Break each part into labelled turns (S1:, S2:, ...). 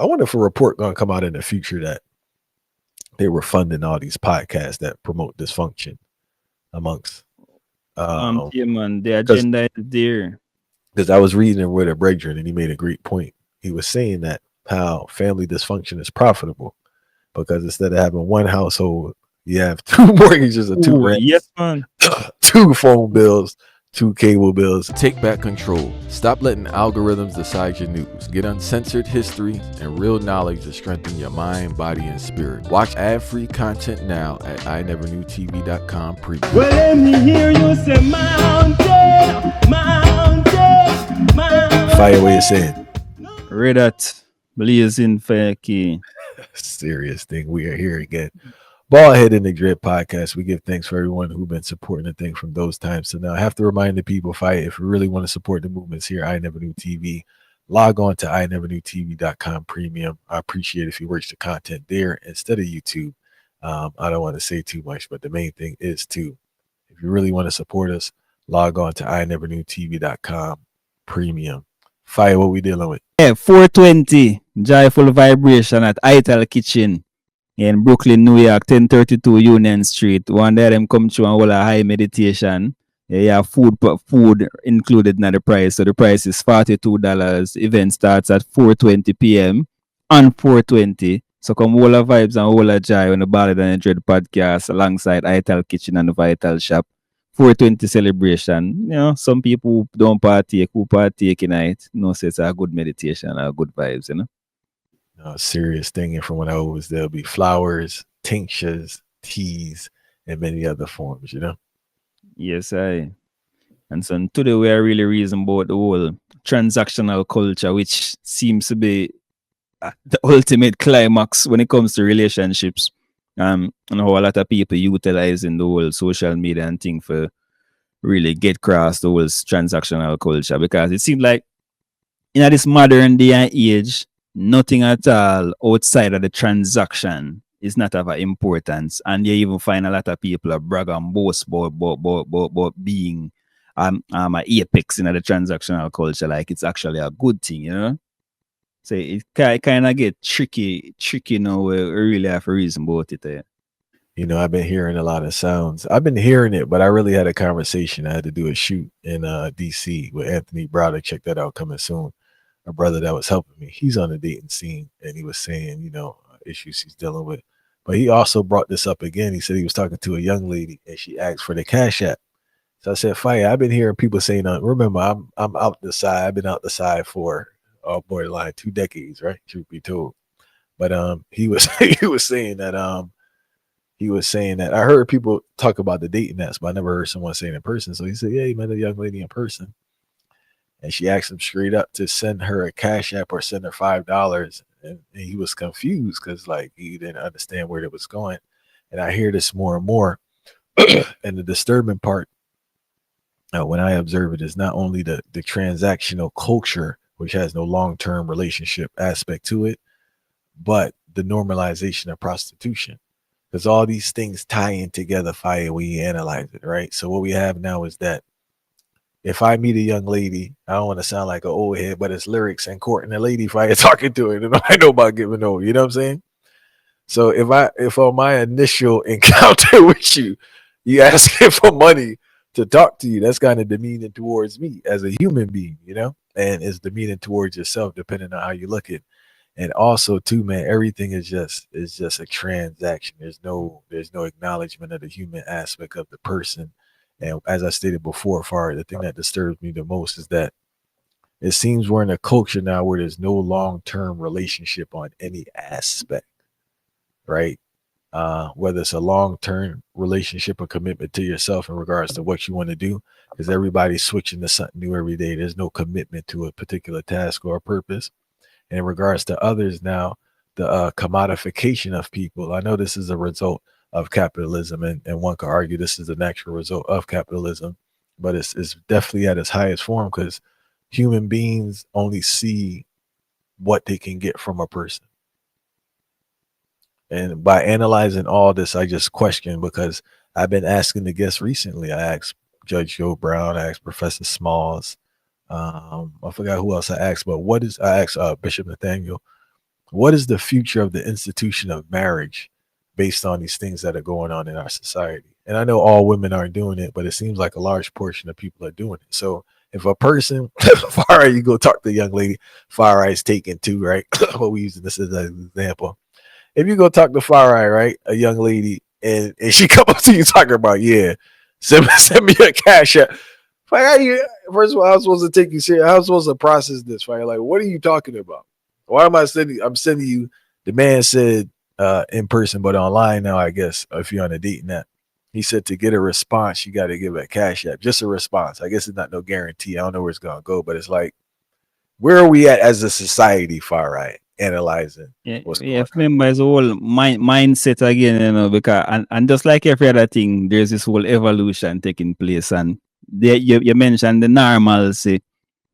S1: I wonder if a report gonna come out in the future that they were funding all these podcasts that promote dysfunction amongst
S2: Yeah, man, the
S1: because
S2: agenda is there.
S1: I was reading it with a brethren and he made a great point. He was saying that how family dysfunction is profitable because instead of having one household, you have two mortgages and two
S2: Oh, yes,
S1: rents,
S2: man.
S1: two phone bills, two cable bills. Take back control. Stop letting algorithms decide your news. Get uncensored history and real knowledge to strengthen your mind, body, and spirit. Watch ad-free content now at iNeverKnewTV.com premium.
S2: Well, let me hear you say mountain, mountain, mountain.
S1: Fire away is saying.
S2: Read that. Blazing Faki.
S1: Serious thing. We are here again. Ballhead in the Dread podcast. We give thanks for everyone who's been supporting the thing from those times. So now I have to remind the people, if you really want to support the movements here, I Never Knew TV, log on to iNeverKnewTV.com premium. I appreciate if you watch the content there instead of YouTube. I don't want to say too much, but the main thing is if you really want to support us, log on to iNeverKnewTV.com premium. Fire, what we dealing with?
S2: Yeah, 420 Joyful Vibration at Ital Kitchen in Brooklyn, New York, 1032 Union Street. One day them come through and hold a high meditation. Yeah, food included in the price. So the price is $42. Event starts at 4:20 p.m. on 420. So come all the vibes and all the joy on the Ballad and the Dread podcast alongside Ital Kitchen and the Vital Shop. 420 celebration. You know, some people don't partake, who partake in it. No, so it's a good meditation, a good vibes, you know.
S1: Serious thing. And from when I was there'll be flowers, tinctures, teas, and many other forms,
S2: Yes, I. And so today we are really reason about the whole transactional culture, which seems to be the ultimate climax when it comes to relationships. And how a lot of people utilizing the whole social media and thing for really get across the whole transactional culture, because it seems like in this modern day and age, nothing at all outside of the transaction is not of importance. And you even find a lot of people are brag and boast about being an apex in the transactional culture, like it's actually a good thing, you know? So it kind of get tricky now. We really have a reason about it.
S1: I've been hearing a lot of sounds. I've been hearing it, but I really had a conversation. I had to do a shoot in DC with Anthony Browder. Check that out, coming soon. A brother that was helping me. He's on the dating scene, and he was saying, issues he's dealing with. But he also brought this up again. He said he was talking to a young lady, and she asked for the Cash App. So I said, Fire, I've been hearing people saying, remember, I'm out the side. I've been out the side for borderline 2 decades, right? Truth be told. But he was saying that I heard people talk about the dating apps, but I never heard someone say it in person. So he said, yeah, he met a young lady in person. And she asked him straight up to send her a Cash App or send her $5. And he was confused because like he didn't understand where it was going. And I hear this more and more. And the disturbing part, when I observe it, is not only the transactional culture, which has no long-term relationship aspect to it, but the normalization of prostitution. Because all these things tie in together, Fire, when you analyze it, right? So what we have now is that if I meet a young lady, I don't want to sound like an old head, but it's lyrics and courting a lady, Fire, talking to her, and I know about giving over, you know what I'm saying? So if on my initial encounter with you, you asking for money to talk to you, that's kind of demeaning towards me as a human being, and it's demeaning towards yourself, depending on how you look at it. And also too, man, everything is just a transaction. There's no acknowledgement of the human aspect of the person. And as I stated before, Far, the thing that disturbs me the most is that it seems we're in a culture now where there's no long-term relationship on any aspect, right? Whether it's a long-term relationship or commitment to yourself in regards to what you want to do, because everybody's switching to something new every day. There's no commitment to a particular task or purpose. And in regards to others now, the commodification of people, I know this is a result of capitalism, and one could argue this is the natural result of capitalism, but it's definitely at its highest form because human beings only see what they can get from a person. And by analyzing all this, I just question, because I've been asking the guests recently. I asked Judge Joe Brown, I asked Professor Smalls, I forgot who else I asked, but I asked Bishop Nathaniel, What is the future of the institution of marriage based on these things that are going on in our society? And I know all women aren't doing it, but it seems like a large portion of people are doing it. So if a person, far right, you go talk to a young lady, far right's taken too, right? What we using this as an example. If you go talk to far right, a young lady, and she come up to you talking about, yeah, send me a cash app. Like, how you, first of all, I'm supposed to take you serious. I'm supposed to process this, right? Like, what are you talking about? Why am I sending? I'm sending you. The man said in person, but online now, I guess, if you're on a dating app. He said to get a response, you got to give a cash app, just a response. I guess it's not no guarantee. I don't know where it's gonna go, but it's like, where are we at as a society, far right, analyzing
S2: Yeah,
S1: what's
S2: yeah.
S1: going
S2: If remember, it's a whole mindset again, because and just like every other thing, there's this whole evolution taking place, and there you mentioned the normalcy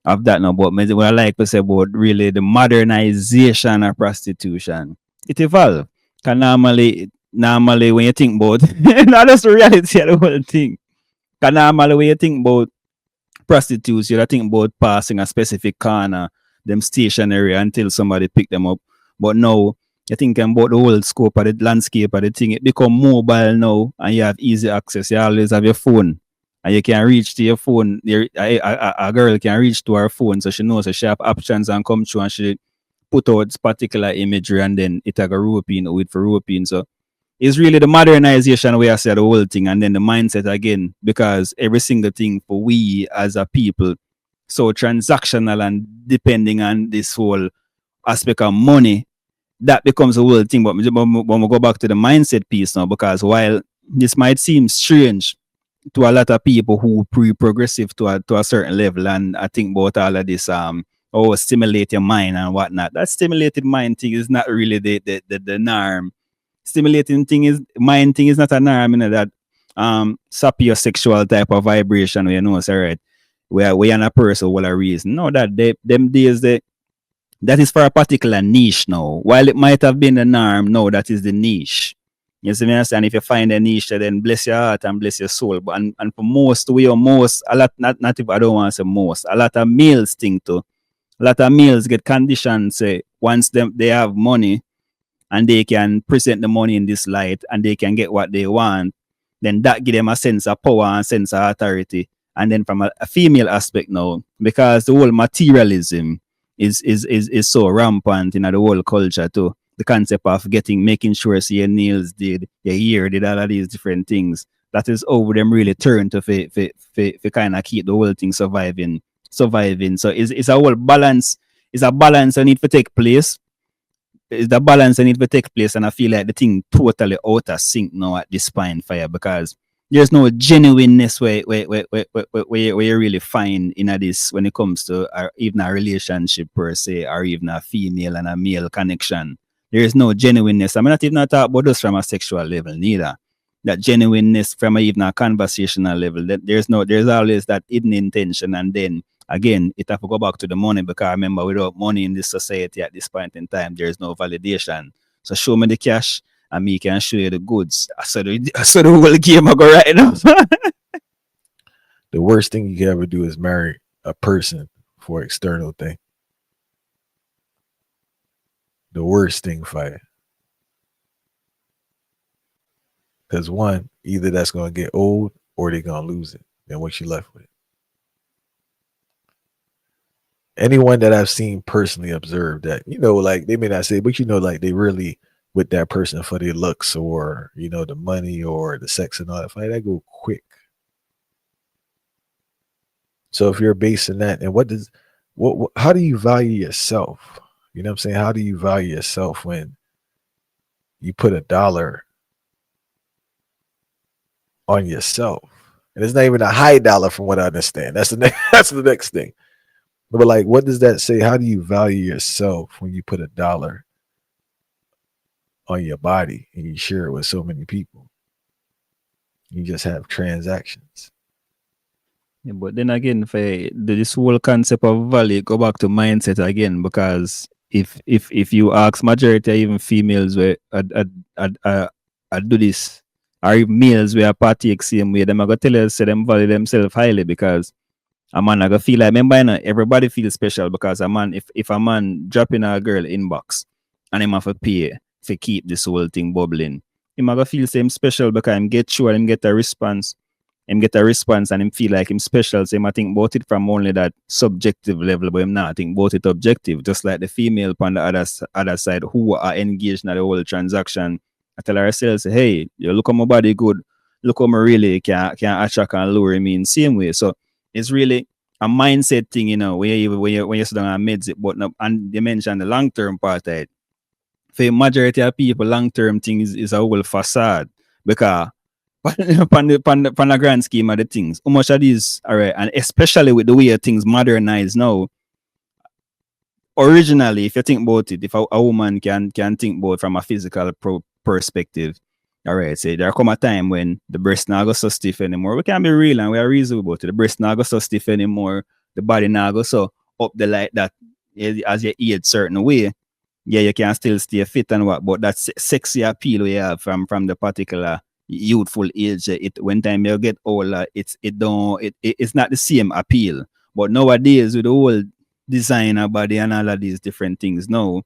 S2: of that now, but what I like to say about really the modernization of prostitution, it evolved. Cause normally when you think about, not just the reality of the whole thing. Cause normally when you think about prostitutes, you think about passing a specific corner, them stationary until somebody pick them up. But now you think about the whole scope of the landscape of the thing. It become mobile now, and you have easy access. You always have your phone, and you can reach to your phone. A girl can reach to her phone, so she knows that she have options and come through, and she put out this particular imagery, and then it a roping with for roping. So it's really the modernization where I say the whole thing, and then the mindset again, because every single thing for we as a people so transactional and depending on this whole aspect of money, that becomes a whole thing. But when we go back to the mindset piece now, because while this might seem strange to a lot of people who pre-progressive to a certain level, and I think about all of this stimulate your mind and whatnot. That stimulated mind thing is not really the norm. Stimulating thing is mind thing is not a norm, that sapiosexual type of vibration where you know, say, right, where we are a person will a reason. No, that them days that is for a particular niche now. While it might have been the norm, no, that is the niche. You see me understand? If you find a niche, then bless your heart and bless your soul. But and for most, we are most a lot, not if I don't want to say most, a lot of males think to. A lot of males get conditioned, say, once they have money, and they can present the money in this light and they can get what they want, then that give them a sense of power and sense of authority. And then from a female aspect now, because the whole materialism is so rampant in the whole culture too. The concept of making sure see your nails did, your hair did, all of these different things. That is over them really turn to kind of keep the whole thing surviving. So it's a whole balance. It's a balance that need to take place. It's the balance that need to take place, and I feel like the thing totally out of sync now at this point, fire, because there's no genuineness where you really find in this when it comes to even a relationship per se, or even a female and a male connection. There is no genuineness. I'm not even talking about this from a sexual level, neither. That genuineness from even a conversational level. That there's always that hidden intention, and then again, it have to go back to the money, because I remember without money in this society at this point in time, there is no validation. So show me the cash and me can show you the goods. So the whole game I go right now.
S1: The worst thing you can ever do is marry a person for external thing. The worst thing, fire. Because one, either that's going to get old or they're going to lose it. Then what you left with? Anyone that I've seen personally observe that, like they may not say, but like they really with that person for their looks or, the money or the sex and all that, fight, that go quick. So if you're basing that, and how do you value yourself? You know what I'm saying? How do you value yourself when you put $1 on yourself? And it's not even a high dollar from what I understand. That's the next thing. But like, what does that say? How do you value yourself when you put $1 on your body and you share it with so many people? You just have transactions.
S2: Yeah, but then again, for this whole concept of value, go back to mindset again, because if you ask majority of even females where I do this, or even males where partake same way, them I go tell you say them value themselves highly, because a man I go feel like, remember, everybody feels special, because a man, if a man dropping a girl inbox and him have to pay to keep this whole thing bubbling. Him a go feel same special because him get through and him get a response. Him get a response and him feel like him special. So him I think about it from only that subjective level, but him not think about it objective. Just like the female on the other side who are engaged in the whole transaction. I tell herself, hey, you look at my body good, look how me really can attract and lure me in same way. So it's really a mindset thing, you know, when you sit down and meds it, but no, and they mentioned the long term part of it. For the majority of people, long term thing is a whole facade because upon the grand scheme of the things, how much of these, all right, and especially with the way things modernize now. Originally, if you think about it, if a woman can think about from a physical perspective, all right, say there come a time when the breast not go so stiff anymore. We can be real and we are reasonable about it. The breast not go so stiff anymore. The body not go so up the like that as you age certain way. Yeah, you can still stay fit and what, but that sexy appeal we have from the particular youthful age, it when time you get older, it's not the same appeal. But nowadays with the whole designer body and all of these different things now,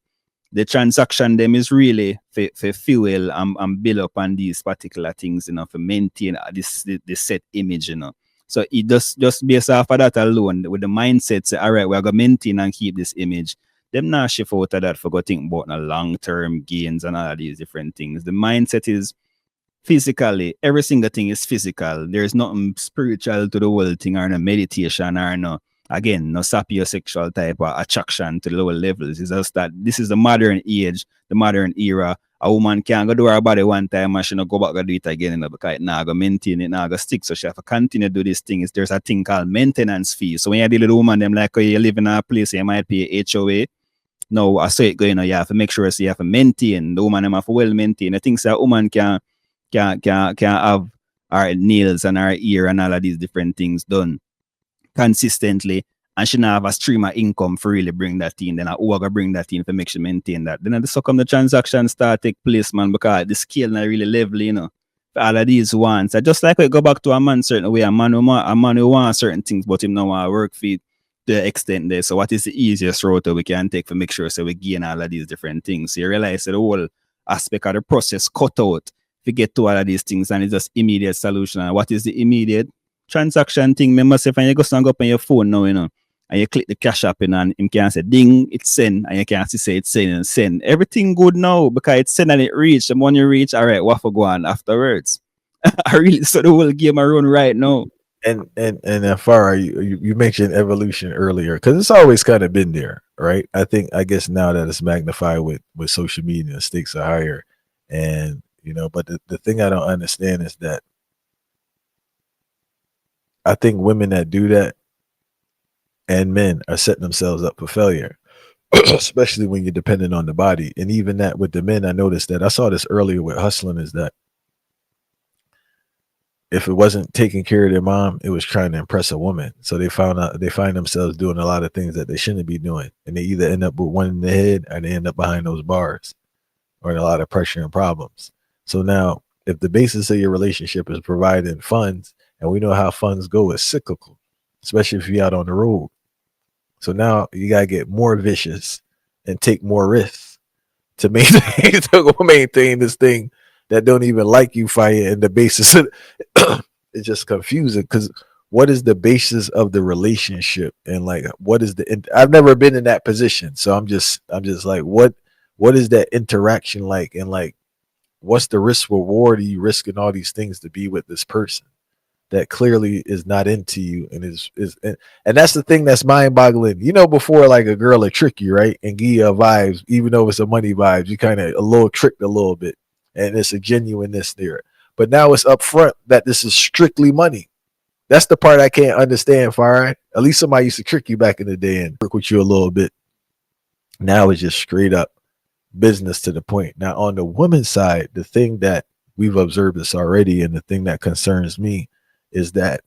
S2: the transaction them is really for fuel and build up on these particular things, you know, for maintain this set image, you know. So it just based off of that alone, with the mindset, say, all right, we're gonna maintain and keep this image. Them not shift out of that for go think about the long-term gains and all of these different things. The mindset is physically, every single thing is physical. There's nothing spiritual to the whole thing or no meditation or no, again, no sapiosexual type of attraction to the lower levels. It's just that this is the modern age, the modern era. A woman can't go do her body one time and she not go back and do it again, you know, because it not go maintain, it not go stick. So she have to continue to do this thing. There's a thing called maintenance fee. So when you deal with a woman, them like, oh, you live in a place, you might pay HOA. No, I say it going, you have to make sure so you have to maintain. The woman them have to well maintain. I think so a woman can have our nails and our ear and all of these different things done consistently, and she not have a stream of income for really bring that in. Then I gonna bring that in for make sure maintain that. Then so come the transaction start take place, man, because the scale not really level, you know. For all of these wants. I just like we go back to a man certain way. A man who want certain things, but him now want to work for it to the extent there. So what is the easiest route that we can take for make sure so we gain all of these different things? So you realize that the whole aspect of the process cut out to get to all of these things, and it's just immediate solution. And what is the immediate transaction thing? Remember, say when you go stand up on your phone now, you know, and you click the CashApp in and him can say ding, it's send, and you can see say it's send and send. Everything good now because it's send and it reach. The money reach, all right, what for go on afterwards? I really so the whole game around right now.
S1: And Farah, you mentioned evolution earlier because it's always kind of been there, right? I guess now that it's magnified with social media, the stakes are higher, and you know. But the thing I don't understand is that I think women that do that and men are setting themselves up for failure, especially when you're dependent on the body. And even that with the men, I noticed that I saw this earlier with hustling is that if it wasn't taking care of their mom, it was trying to impress a woman. So they find themselves doing a lot of things that they shouldn't be doing. And they either end up with one in the head or they end up behind those bars or in a lot of pressure and problems. So now if the basis of your relationship is providing funds, and we know how funds go, it's cyclical, especially if you're out on the road. So now you gotta get more vicious and take more risks to maintain this thing that don't even like you fire. And the basis of it's just confusing because what is the basis of the relationship and like what is I've never been in that position, so I'm just like what is that interaction like, and like what's the risk reward? Are you risking all these things to be with this person that clearly is not into you and is and that's the thing that's mind-boggling. You know, before like a girl will trick you, right, and give you vibes, even though it's a money vibes, you kind of a little tricked a little bit, and it's a genuineness there. But now it's upfront that this is strictly money. That's the part I can't understand, Fire. At least somebody used to trick you back in the day and work with you a little bit. Now it's just straight up business to the point. Now on the woman's side, the thing that we've observed this already, and the thing that concerns me is that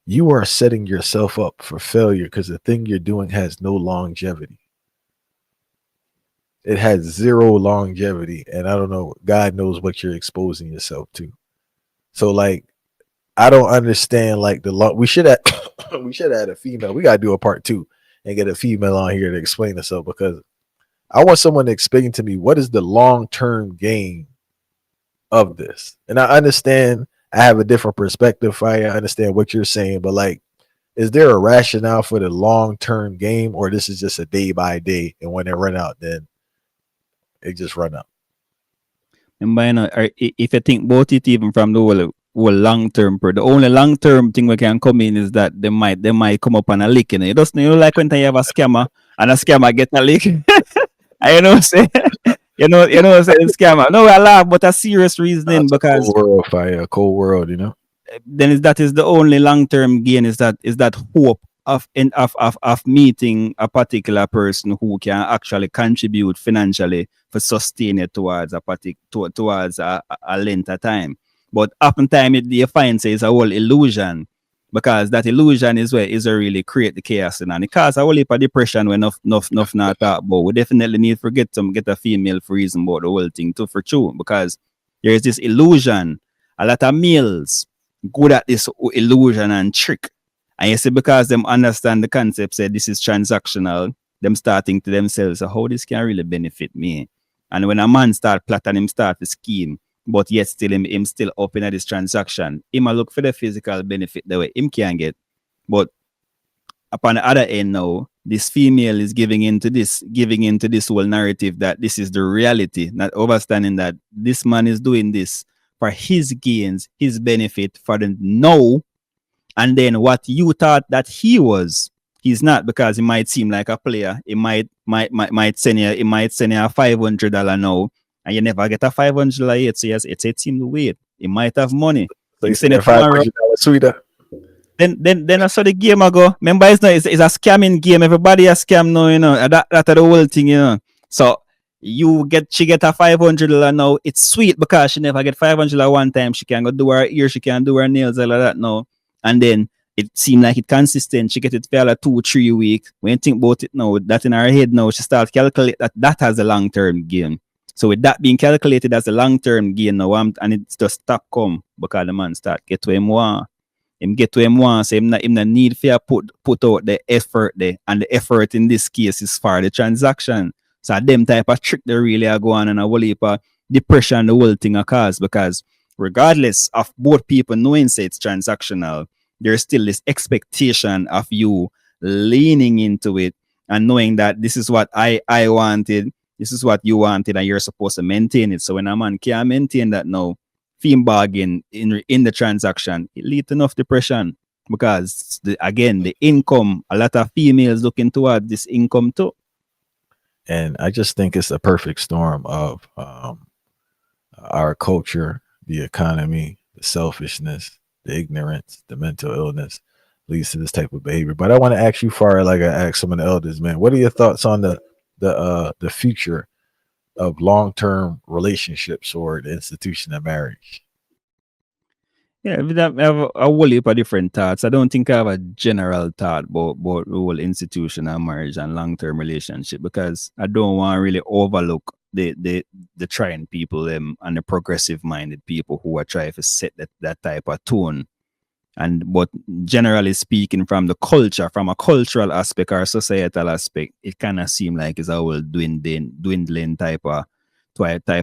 S1: you are setting yourself up for failure because the thing you're doing has no longevity. It has zero longevity, and I don't know, God knows what you're exposing yourself to. So like I don't understand like we should have we should have had a female. We gotta do a part 2 and get a female on here to explain herself, because I want someone to explain to me what is the long-term gain of this. And I understand I have a different perspective. I understand what you're saying, but like, is there a rationale for the long-term game, or this is just a day by day, and when they run out, then it just run out?
S2: And by now, if you think about it, even from the whole long term, the only long term thing we can come in is that they might come up on a lick. You just like when you have a scammer and a scammer get a lick. I say say scammer. No, I laugh, but a serious reasoning
S1: It's a
S2: because
S1: cold world, fire, a cold world, you know.
S2: then that is the only long term gain is that hope of meeting a particular person who can actually contribute financially for sustain it towards towards a length of time. But oftentimes you find say it's a whole illusion because that illusion is where is really create the chaos and it cause a whole heap of depression when enough not talk about. We definitely need to get a female for reason about the whole thing too for true because there is this illusion. A lot of males good at this illusion and trick. And you see, because them understand the concept, say this is transactional, them starting to themselves, so how this can really benefit me. And when a man start plotting, him start the scheme, but yet still him still up in this transaction, him a look for the physical benefit the way him can get. But upon the other end now, this female is giving into this whole narrative that this is the reality, not understanding that this man is doing this for his gains, his benefit for the now, and then what you thought that he was, he's not because he might seem like a player. He might send you a $500 now, and you never get a $500 yet. So yes, it seems weird. He might have money.
S1: So
S2: you
S1: you send
S2: send it tomorrow.
S1: $500 sweeter.
S2: Then I saw the game I go. Remember, it's a scamming game. Everybody a scam now, you know. That's the whole thing, you know. So she get a $500 now. It's sweet because she never get $500 one time. She can go do her ear, she can do her nails, all of that now. And then it seemed like it consistent. She get it for like 2-3 weeks. When you think about it now, that in her head now, she starts calculate that has a long-term gain. So with that being calculated as a long-term gain now, and it's just stop come because the man start get to him want. Him get to him once, so him not need for put out the effort there. And the effort in this case is for the transaction. So them type of trick they really are going on and a whole heap of depression the whole thing occurs because regardless of both people knowing say it's transactional, there's still this expectation of you leaning into it and knowing that this is what I wanted, this is what you wanted, and you're supposed to maintain it. So when a man can't maintain that now, theme bargain in the transaction, it leads to enough depression because the income, a lot of females looking toward this income too.
S1: And I just think it's a perfect storm of our culture, the economy, the selfishness, the ignorance, the mental illness leads to this type of behavior. But I want to ask you, Farah, like I asked some of the elders, man, what are your thoughts on the future of long-term relationships or the institution of marriage?
S2: Yeah, we have a whole heap of different thoughts. I don't think I have a general thought about the whole institution of marriage and long-term relationship because I don't want to really overlook the trying people and the progressive-minded people who are trying to set that type of tone. But generally speaking, from the culture, from a cultural aspect or societal aspect, it kind of seems like it's a whole dwindling type of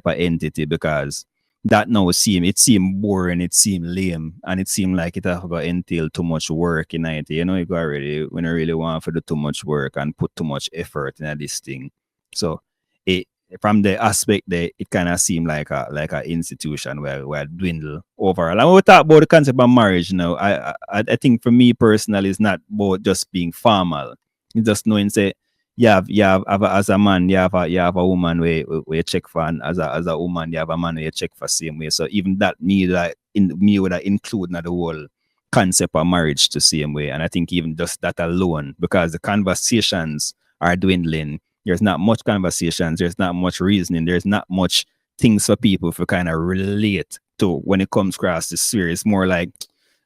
S2: entity because that now seem boring, it seem lame, and it seem like it have got entail too much work in it. You know, you got really when you really want to do too much work and put too much effort in this thing. So it from the aspect that it kind of seem like a institution where dwindle overall. And when we talk about the concept of marriage now, I think for me personally, it's not about just being formal. It's just knowing say you have as a man, you have a woman where you check for, and as a woman, you have a man where you check for same way. So even that would include not the whole concept of marriage the same way. And I think even just that alone, because the conversations are dwindling. There's not much conversations. There's not much reasoning. There's not much things for people to kind of relate to when it comes across this sphere. It's more like,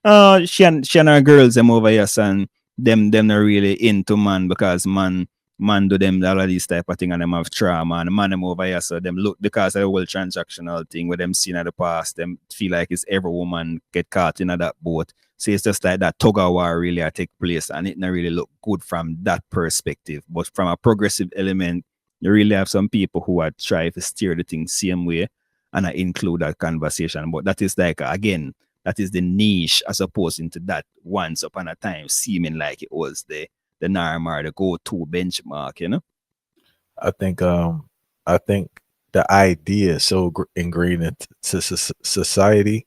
S2: oh, she and her girls them over here, and them not really into man because man do them all of these type of thing and them have trauma and man them over here, so them look because of the whole transactional thing with them seen in the past, them feel like it's every woman get caught in that boat. So it's just like that tug of war really take place and it not really look good from that perspective. But from a progressive element, You really have some people who are trying to steer the thing same way and I include that conversation. But that is like, again, that is the niche as opposed to that once upon a time seeming like it was the norm or the go-to benchmark, you know?
S1: I think I think the idea is so ingrained into society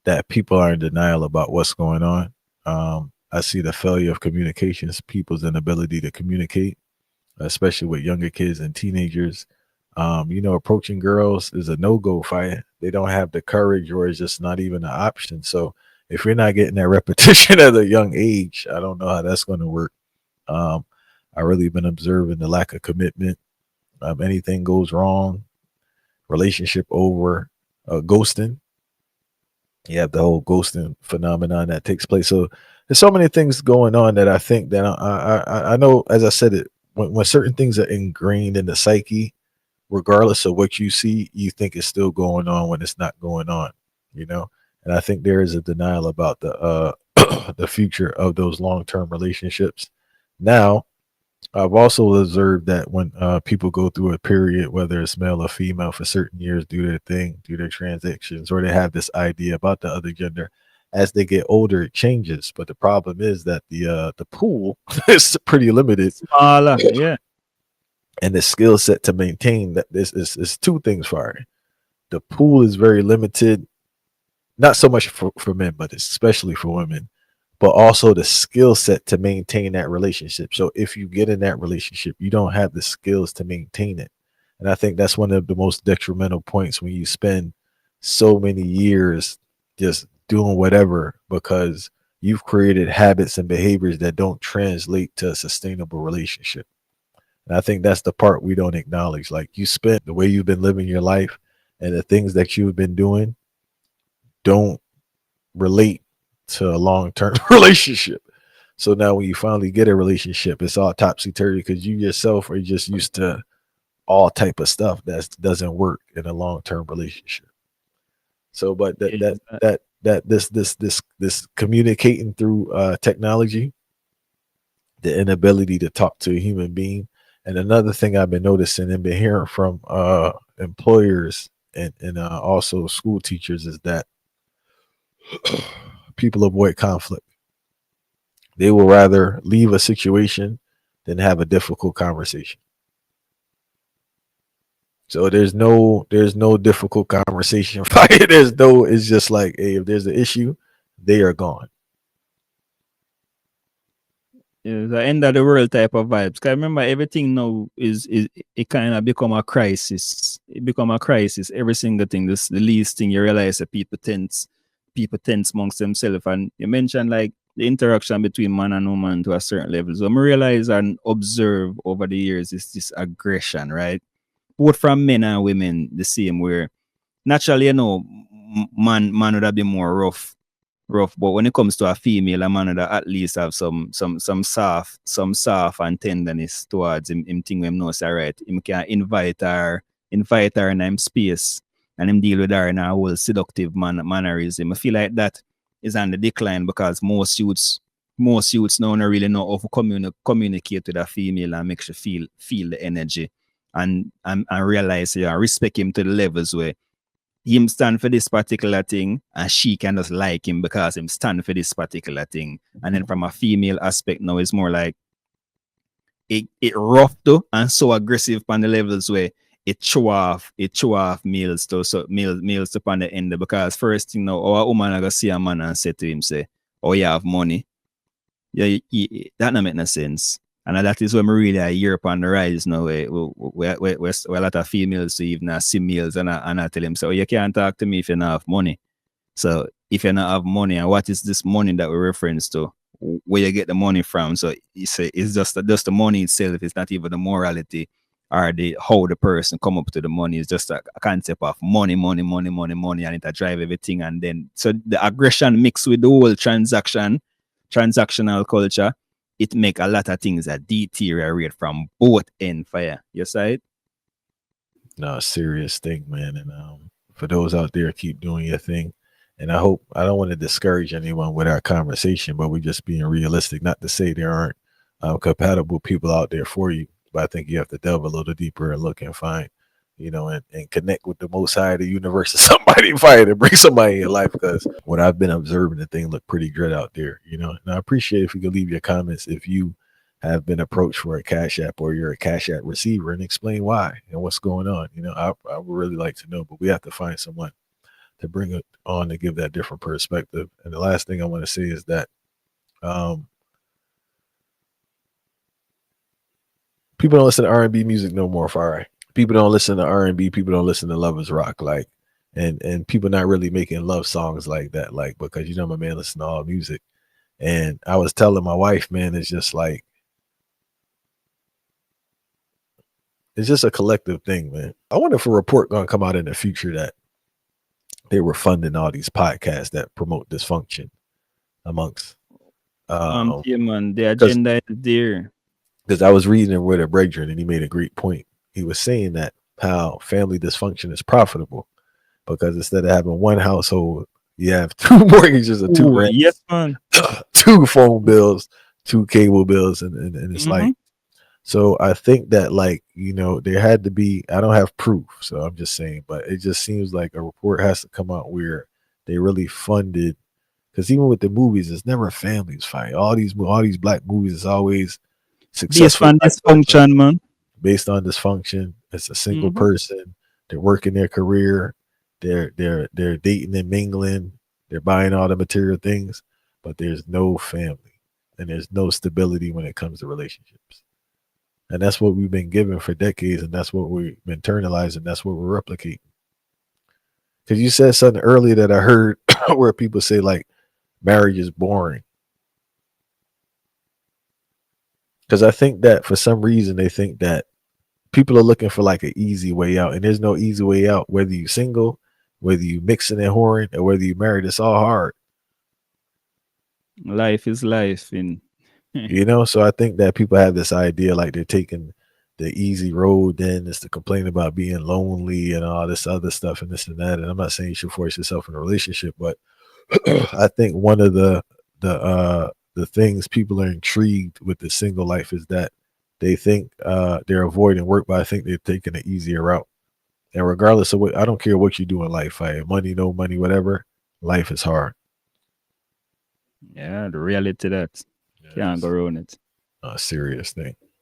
S1: that people are in denial about what's going on. I see the failure of communications, people's inability to communicate, especially with younger kids and teenagers. Approaching girls is a no-go fight. They don't have the courage, or it's just not even an option. So if you're not getting that repetition at a young age, I don't know how that's going to work. Um, I really been observing the lack of commitment. Anything goes wrong, relationship over, ghosting. You have the whole ghosting phenomenon that takes place. So there's so many things going on that I think that I know, as I said, it when certain things are ingrained in the psyche, regardless of what you see, you think it's still going on when it's not going on, you know? And I think there is a denial about the the future of those long-term relationships. Now, I've also observed that when people go through a period, whether it's male or female, for certain years, do their thing, do their transactions, or they have this idea about the other gender. As they get older, it changes. But the problem is that the pool is pretty limited,
S2: Smaller, yeah.
S1: and the skill set to maintain that this is two things for it. The pool is very limited, not so much for men, but especially for women, but also the skill set to maintain that relationship. So if you get in that relationship, you don't have the skills to maintain it. And I think that's one of the most detrimental points when you spend so many years just doing whatever because you've created habits and behaviors that don't translate to a sustainable relationship. And I think that's the part we don't acknowledge. Like, you spent the way you've been living your life and the things that you've been doing don't relate to a long-term relationship. So now when you finally get a relationship, it's all topsy-turvy because you yourself are just used to all type of stuff that doesn't work in a long-term relationship. So, but that
S2: Yeah,
S1: that that that this communicating through technology, the inability to talk to a human being, and another thing I've been noticing and been hearing from employers and also school teachers is that people avoid conflict. They will rather leave a situation than have a difficult conversation. So there's no difficult conversation fight. It's just like, hey, if there's an issue, they are gone.
S2: yeah, the end of the world type of vibes. 'Cause I remember everything now is it kind of become a crisis. It become a crisis. Every single thing. This the least thing you realize that people tense amongst themselves. And you mentioned like the interaction between man and woman to a certain level. So I realize and observe over the years is this aggression, right? Both from men and women, the same where naturally, man would have been more rough. But when it comes to a female, a man would at least have some soft and tenderness towards him thing him knows all right. Him can invite her in him space and him deal with her in a whole seductive mannerism. I feel like that is on the decline because most youths now don't really know how to communicate with a female and make you feel the energy and realize respect him to the levels where him stand for this particular thing and she can just like him because him stand for this particular thing. And then from a female aspect now it's more like it rough too and so aggressive on the levels where it show off males to so males upon the end because first thing now our woman I go see a man and say to him say, oh you have money. Yeah, that not make no sense. And that is when we really I hear upon the rise now. We a lot of females to even see males and I tell them, so you can't talk to me if you don't have money. So if you don't have money, and what is this money that we reference to? Where you get the money from? So it's just the money itself. It's not even the morality or the how the person come up to the money. It's just a concept of money, and it drive everything. And then so the aggression mixed with the whole transactional culture, it make a lot of things that deteriorate from both end fire. You say it?
S1: No, serious thing, man. And for those out there, keep doing your thing. And I don't want to discourage anyone with our conversation, but we're just being realistic. Not to say there aren't compatible people out there for you. But I think you have to delve a little deeper and look and find, and connect with the Most High of the universe, and somebody fight and bring somebody in your life. Because what I've been observing, the thing look pretty good out there. And I appreciate if you could leave your comments if you have been approached for a Cash App or you're a Cash App receiver, and explain why and what's going on. I would really like to know, but we have to find someone to bring it on to give that different perspective. And the last thing I want to say is that um, people don't listen to R&B music no more, Farai. People don't listen to R&B. People don't listen to lovers rock, like, and people not really making love songs like that, like, because my man listen to all music. And I was telling my wife, man, it's just like, it's just a collective thing, man. I wonder if a report gonna come out in the future that they were funding all these podcasts that promote dysfunction amongst
S2: Yeah, man, the
S1: because
S2: agenda is there.
S1: I was reading it with a brethren and he made a great point. He was saying that how family dysfunction is profitable because instead of having one household, you have two mortgages or two
S2: Ooh, yes,
S1: rents,
S2: man.
S1: two phone bills, two cable bills, and it's like, so I think that, like, there had to be, I don't have proof, so I'm just saying, but it just seems like a report has to come out where they really funded, because even with the movies, it's never families fight. All these black movies is always
S2: Based
S1: successful
S2: on
S1: black men
S2: dysfunction, man.
S1: based on dysfunction. It's a single
S2: Mm-hmm.
S1: person. They're working their career. They're dating and mingling. They're buying all the material things, but there's no family and there's no stability when it comes to relationships. And that's what we've been given for decades, and that's what we've been internalizing. That's what we're replicating. Because you said something earlier that I heard where people say, like, marriage is boring. Because I think that for some reason they think that people are looking for like an easy way out, and there's no easy way out. Whether you single, whether you mixing and whoring, or whether you married, it's all hard.
S2: Life is life.
S1: So I think that people have this idea like they're taking the easy road. Then it's to complain about being lonely and all this other stuff and this and that. And I'm not saying you should force yourself in a relationship, but I think one of the things people are intrigued with the single life is that they think they're avoiding work, but I think they're taking an easier route. And regardless of what, I don't care what you do in life, money, no money, whatever, life is hard.
S2: Yeah, the reality that
S1: Yeah,
S2: can't
S1: it's
S2: go around it.
S1: a serious thing.